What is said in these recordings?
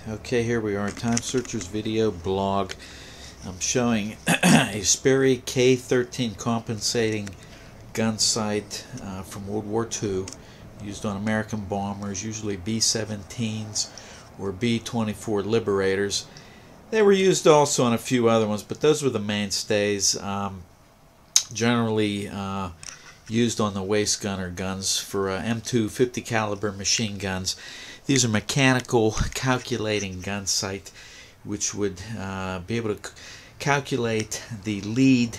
Okay, here we are, Time Searchers video blog. I'm showing a Sperry K-13 compensating gun sight from World War II, used on American bombers, usually B-17s or B-24 Liberators. They were used also on a few other ones, but those were the mainstays. Generally used on the waist gunner guns for M2 50 caliber machine guns. These are mechanical calculating gun sight, which would be able to calculate the lead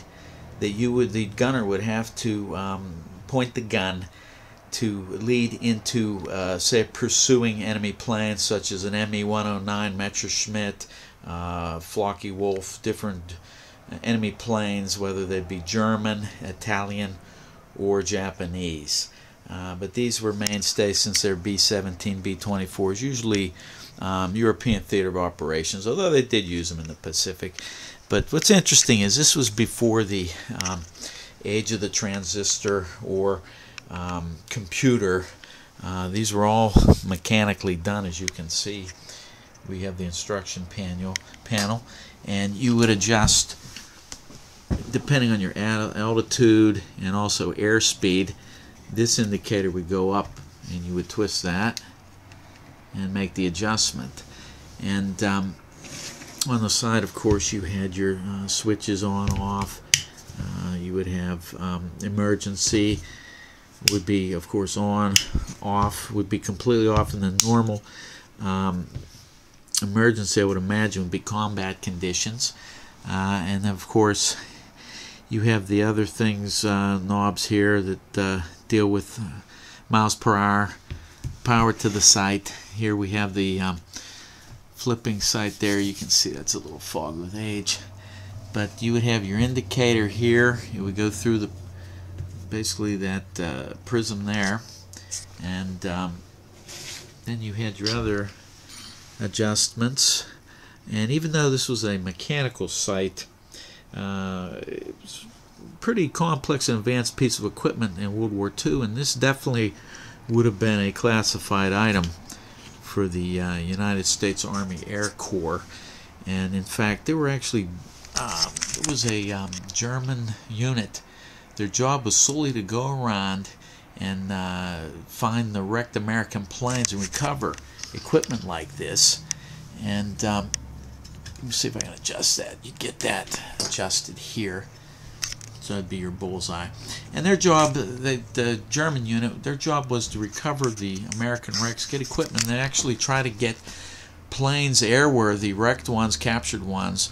that the gunner would have to point the gun to lead into, say, pursuing enemy planes such as an Me-109 Messerschmitt, Flocky Wolf, different enemy planes, whether they be German, Italian, or Japanese. But these were mainstays since they're B-17, B-24s, usually European theater of operations, although they did use them in the Pacific. But what's interesting is this was before the age of the transistor or computer. These were all mechanically done, as you can see. We have the instruction panel, and you would adjust depending on your altitude and also airspeed. This indicator would go up, and you would twist that and make the adjustment. And on the side, of course, you had your switches on, off. You would have emergency would be, of course, on, off, would be completely off, and then normal. Emergency, I would imagine, would be combat conditions. And of course, you have the other things, knobs here that deal with miles per hour, power to the sight. Here we have the flipping sight there. You can see that's a little fogged with age. But you would have your indicator here. It would go through the basically that prism there. And then you had your other adjustments. And even though this was a mechanical sight, it was a pretty complex and advanced piece of equipment in World War II, and this definitely would have been a classified item for the United States Army Air Corps. And in fact, there were actually it was a German unit. Their job was solely to go around and find the wrecked American planes and recover equipment like this. And let me see if I can adjust that. You get that adjusted here, so that'd be your bullseye. And their job, the German unit, their job was to recover the American wrecks, get equipment, and actually try to get planes airworthy, wrecked ones, captured ones,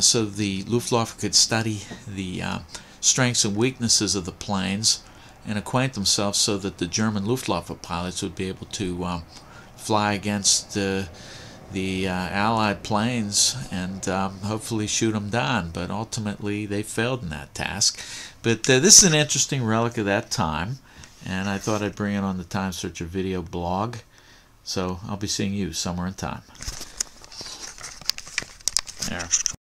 so the Luftwaffe could study the strengths and weaknesses of the planes and acquaint themselves so that the German Luftwaffe pilots would be able to fly against the Allied planes and hopefully shoot them down. But ultimately they failed in that task. But this is an interesting relic of that time, and I thought I'd bring it on the Time Searcher video blog. So I'll be seeing you somewhere in time. There.